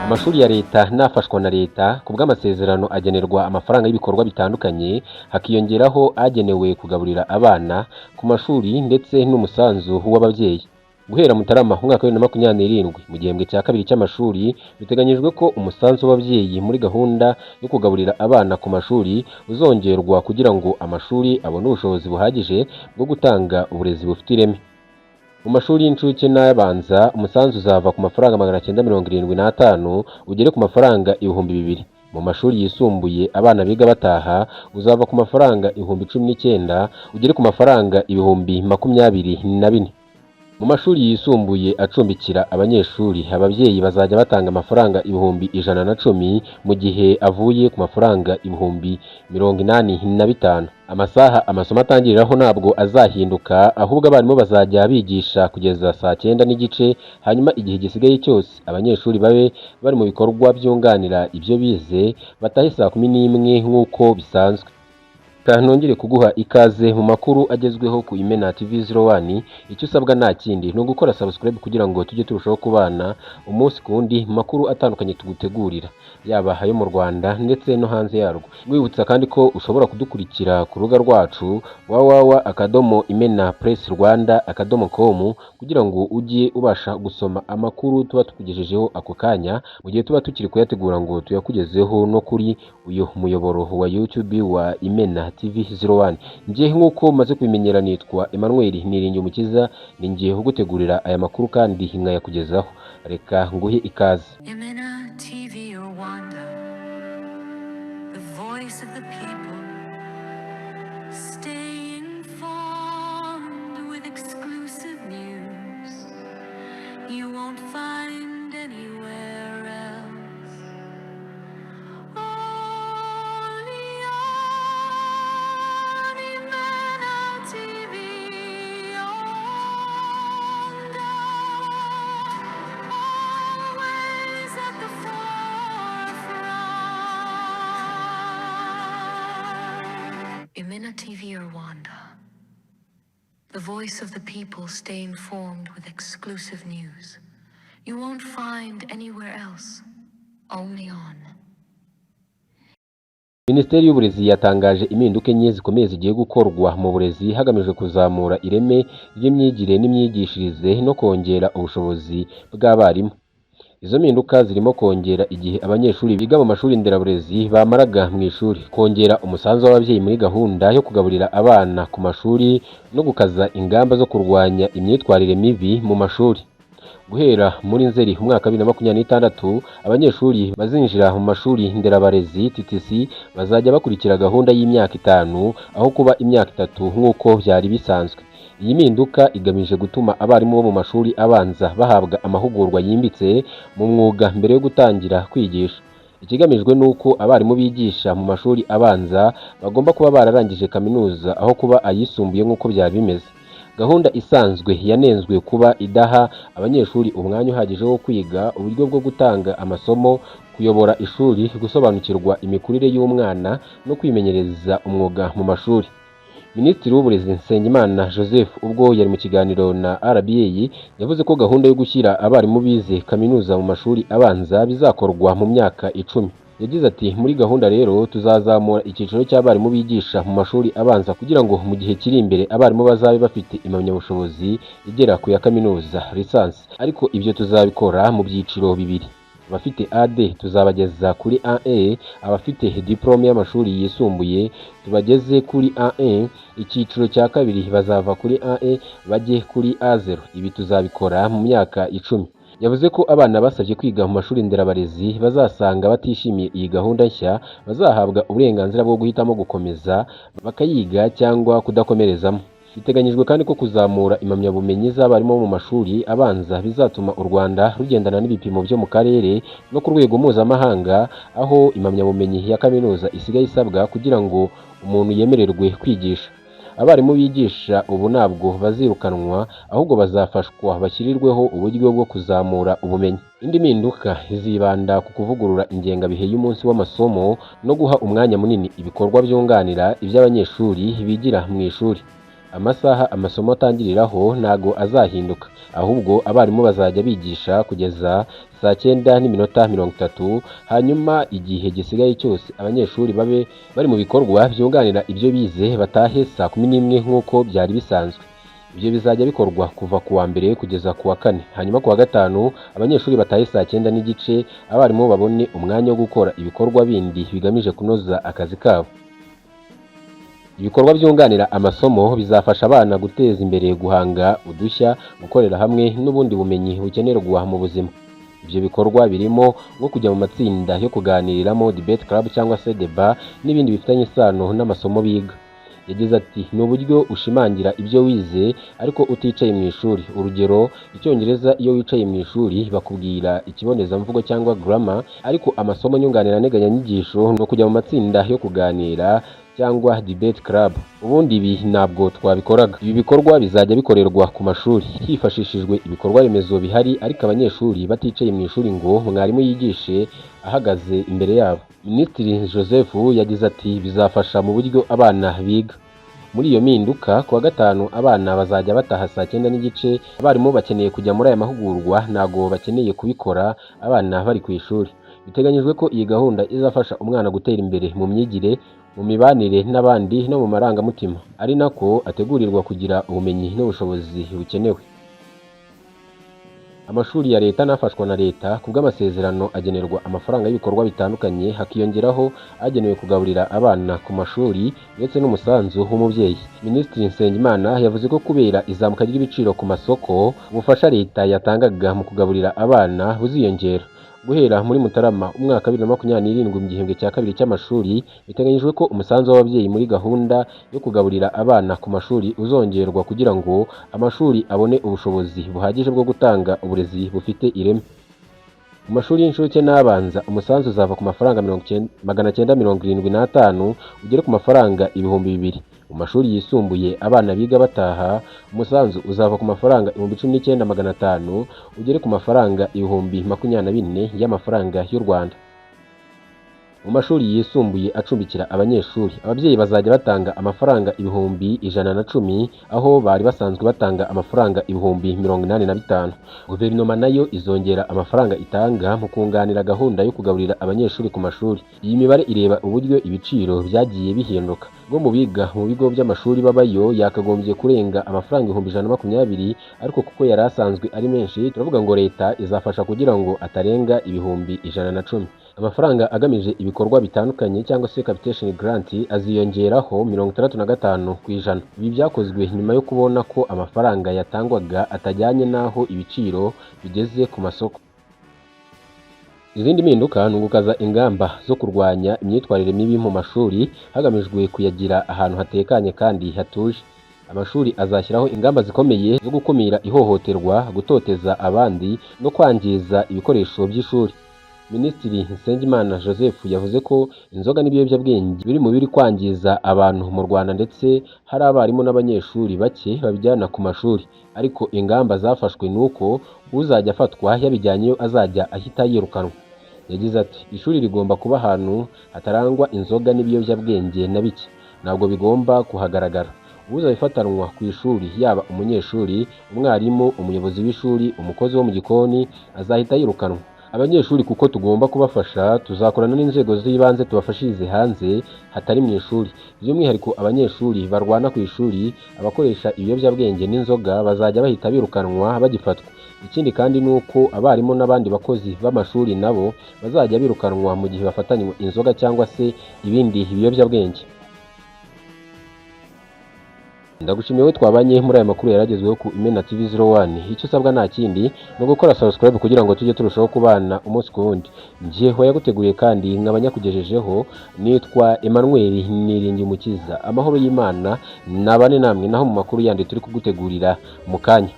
Amashuri ya leta n'afashwa na leta ku bw'amasezerano agenerwa amafaranga y'ibikorwa bitandukanye, hakiyongeraho agenewe kugaburira abana ku mashuri ndetse n'umusanzu w'ababyeyi. Guhera Mutarama umwaka wa 2027 mu gihembwe cya kabiri cy'amashuri, biteganyijwe ko umusanzu w'ababyeyi muri gahunda yo kugaburira abana ku mashuri uzongerwa kugira ngo amashuri abone ubushobozi buhagije bwo gutanga uburezi bufite ireme. Mu mashuri y'incuke n'abanza umusanzu uzava ku mafaranga 975 ugere ku mafaranga 2000. Mu mashuri yisumbuye abana biga bataha uzava ku mafaranga 19,000 ugere ku mafaranga 24,000. Mu mashuri yisumbuye acumbikira abanyeshuri ababyeyi bazajya batanga amafaranga 110,000 mu gihe avuye ku mafaranga 85,000. Amasaha amasomo atangiriraho ntabwo azahinduka, ahubwo abarimu bazajya bigisha kugeza saa 9:30, hanyuma igihe gisigaye cyose abanyeshuri babe bari mu bikorwa byunganira ibyo bize batahe saa 11 nk'uko bisanzwe. Nongere kuguha ikaze mu makuru agezweho ku Imena TV 01. Icyo usabwa nta kindi ni ugukora subscribe kugira ngo tujye turushaho kubana umunsi ku wundi mu makuru atandukanye tugutegurira, yaba ayo mu Rwanda ndetse no hanze yarwo. Wibutsa kandi ko ushobora kudukurikira ku rubuga rwacu www.imenapressrwanda.com kugira ngo ujye ubasha gusoma amakuru tuba tukugejejeho ako kanya mu gihe tuba tukiri kuyategura ngo tuyakugezeho no kuri uyu muyoboro wa YouTube wa Imena TV 01. Ngiye nk'uko maze kubimenyera nitwa Emmanuel Niringiyumukiza, ni ngiye kugutegurira aya makuru kandi nkayakugezaho. Reka nguhe ikaze. Imena TV Rwanda, the voice of the people, stay informed with exclusive news you won't find anywhere else. Only on Imena TV Rwanda, always at the forefront. Imena TV Rwanda, the voice of the people, stay informed with exclusive news you won't find anywhere else, only on. Minisiteri y'Uburezi yatangaje impinduka enye zikomeye zigiye gukorwa mu burezi hagamijwe kuzamura ireme ry'imyigire n'imyigishirize no kongera ubushobozi bw'abarimu. Izo mpinduka zirimo kongera igihe abanyeshuri biga mu mashuri nderaburezi bamaraga mu ishuri, kongera umusanzu w'ababyeyi muri gahunda yo kugaburira abana ku mashuri no gukaza ingamba zo kurwanya imyitwarire mibi mu mashuri. Guhera muri Nzeri umwaka wa 2026 abanyeshuri bazinjira mu mashuri nderabarezi TTC bazajya bakurikira gahunda y'imyaka 5 aho kuba imyaka 3 nk'uko byari bisanzwe. Iyi mpinduka igamije gutuma abarimu bo mu mashuri abanza bahabwa amahugurwa yimbitse mu mwuga mbere yo gutangira kwigisha. Ikigamijwe nuko abarimu bigisha mu mashuri abanza bagomba kuba bararangije kaminuza aho kuba ayisumbuye nk'uko byari bimeze. Gahunda isanzwe yanenzwe kuba idaha abanyeshuri umwanya uhagije wo kwiga uburyo bwo gutanga amasomo, kuyobora ishuri, gusobanukirwa imikurire y'umwana no kwimenyereza umwuga mu mashuri. Minisitiri w'Uburezi Nsengimana Joseph ubwo yari mu kiganiro na RBA yavuze ko gahunda yo gushyira abarimu bize kaminuza mu mashuri abanza bizakorwa mu myaka 10. Yagize ati muri gahunda rero tuzazamura icyiciro cy'abarimu bigisha mu mashuri abanza kugira ngo mu gihe kiri imbere abarimu bazabe bafite impamyabushobozi igera ku ya kaminuza lisansi, ariko ibyo tuzabikora mu byiciro bibiri. Abafite AD tuzabageza kuri A1, abafite diplome y'amashuri yisumbuye tubageze kuri A1, icyiciro cya kabiri bazava kuri A1 bajye kuri A0. Ibi tuzabikora mu myaka 10. Yavuze ko abana basabye kwiga mu mashuri nderabarezi bazasanga batishimiye iyi gahunda nshya bazahabwa uburenganzira bwo guhitamo gukomeza bakayiga cyangwa kudakomerezamo. Biteganyijwe kandi ko kuzamura impamyabumenyi z'abarimu bo mu mashuri abanza bizatuma u Rwanda rugendana n'ibipimo byo mu karere no ku rwego mpuzamahanga, aho impamyabumenyi ya kaminuza isigaye isabwa kugira ngo umuntu yemererwe kwigisha. Abarimu bigisha ubu ntabwo bazirukanwa, ahubwo bazafashwa bashyirirweho uburyo bwo kuzamura ubumenyi. Indi mpinduka izibanda ku kuvugurura ingengabihe y'umunsi w'amasomo no guha umwanya munini ibikorwa byunganira iby'abanyeshuri bigira mu ishuri. Amasaha amasomo atangiriraho ntago azahinduka, ahubwo abarimu bazajya bigisha kugeza saa 9:30, hanyuma igihe gisigaye cyose abanyeshuri babe bari mu bikorwa byunganira ibyo bize batahe saa 11 nk'uko byari bisanzwe. Ibyo bizajya bikorwa kuva ku wa mbere kugeza ku wa kane, hanyuma ku wa gatanu abanyeshuri batahe saa 9:30, abarimu babone umwanya wo gukora ibikorwa bindi bigamije kunoza akazi kabo. Ibikorwa byunganira amasomo bizafasha abana guteza imbere guhanga udushya, gukorera hamwe n'ubundi bumenyi bukenerwa mu buzima. Ibyo bikorwa birimo nko kujya mu matsinda yo kuganiriramo debate club cyangwa se débat n'ibindi bifitanye isano n'amasomo biga. Yagize ati ni uburyo ushimangira ibyo wize ariko uticaye mu ishuri. Urugero, Icyongereza iyo wicaye mu ishuri bakubwira ikibonezamvugo cyangwa grammar, ariko amasomo nyunganira nteganyanyigisho no kujya mu matsinda yo kuganira cyangwa debate club. Ubundi ibi ntabwo twabikoraga. Ibi bikorwa bizajya bikorerwa ku mashuri hifashishijwe ibikorwa remezo bihari, ariko abanyeshuri baticaye mu ishuri ngo mwarimu yigishe ahagaze imbere yabo. Minisitiri Joseph yagize ati bizafasha mu buryo abana biga. Muri iyo mpinduka ku wa gatanu abana bazajya bataha saa 9:30. Abarimu bakeneye kujya muri aya mahugurwa ntago bakeneye kubikora abana bari ku ishuri. Biteganyijwe ko iyi gahunda izafasha umwana gutera imbere mu myigire, mu mibanire n'abandi no mu marangamutima, ari nako ategurirwa kugira ubumenyi n'ubushobozi bukenewe. Amashuri ya leta n'afashwa na leta ku bw'amasezerano agenerwa amafaranga y'ibikorwa bitandukanye, hakiyongeraho agenewe kugaburira abana ku mashuri ndetse n'umusanzu w'umubyeyi. Minisitiri Nsengimana yavuze ko kubera izamuka ry'ibiciro ku masoko, ubufasha leta yatangaga mu kugaburira abana buziyongera. Guhera muri Mutarama umwaka 2027 mu gihembwe cya kabiri cy'amashuri, biteganyijwe ko umusanzu w'ababyeyi muri gahunda yo kugaburira abana ku mashuri uzongerwa kugira ngo amashuri abone ubushobozi buhagije bwo gutanga uburezi bufite ireme. Mu mashuri y'incuke n'abanza umusanzu uzava ku mafaranga 975 ugere ku mafaranga 2000. Mu mashuri yisumbuye abana biga bataha umusanzu uzava ku mafaranga 19,500 ugere ku mafaranga 24,000 y'amafaranga y'u Rwanda. Mu mashuri yisumbuye acumbikira abanyeshuri, ababyeyi bazajya batanga amafaranga 110,000 aho bari basanzwe batanga amafaranga 85,000. Guverinoma nayo izongera amafaranga itanga mu kunganira gahunda yo kugaburira abanyeshuri ku mashuri. Iyi mibare ireba uburyo ibiciro byagiye bihinduka. Ngo mu biga mu bigo by'amashuri babayo yakagombye kurenga amafaranga 120,000, ariko kuko yari asanzwe ari menshi turavuga ngo leta izafasha kugira ngo atarenga 110,000. Amafaranga agamije ibikorwa bitandukanye cyangwa se capitation grant aziyongeraho 65%. Ibi byakozwe nyuma yo kubona ko amafaranga yatangwaga atajyanye n'aho ibiciro bigeze ku masoko. Izindi mpinduka ni ugukaza ingamba zo kurwanya imyitwarire mibi mu mashuri hagamijwe kuyagira ahantu hatekanye kandi hatuje. Amashuri azashyiraho ingamba zikomeye zo gukumira ihohoterwa, gutoteza abandi no kwangiza ibikoresho by'ishuri. Minisitiri Nsengimana Joseph yavuze ko inzoga n'ibiyobyabwenge biri mu biri kwangiza abantu mu Rwanda, ndetse hari abarimu n'abanyeshuri bake babijyana ku mashuri, ariko ingamba zafashwe nuko uzajya afatwa yabijyanyeyo azajya ahita yirukanwa. Yagize ati ishuri rigomba kuba ahantu hatarangwa inzoga n'ibiyobyabwenge na bike, ntabwo bigomba kuhagaragara. Uzabifatanwa ku ishuri yaba umunyeshuri, umwarimu, umuyobozi w'ishuri, umukozi wo mu gikoni azahita yirukanwa. Abanyeshuri kuko tugomba kubafasha, tuzakorana n'inzego z'ibanze tubafashirize hanze hatari mu ishuri. By'umwihariko abanyeshuri barwana ku ishuri, abakoresha ibiyobyabwenge n'inzoga bazajya bahita birukanwa bagifatwa. Ikindi kandi ni uko abarimu n'abandi bakozi b'amashuri nabo bazajya birukanwa mu gihe bafatanywe inzoga cyangwa se ibindi biyobyabwenge. Ndagushimiye we twabanye muri aya makuru yaragezweho ku Imena TV 01. Icyo usabwa nta kindi no gukora subscribe kugira ngo tujye turushaho kubana umunsi ku wundi. Njyewe yaguteguriye kandi nk'abanyakugejejeho nitwa Emmanuel Niringiyumukiza. Amahoro y'Imana nabane namwe naho mu makuru yandi turi kugutegurira mu kanya.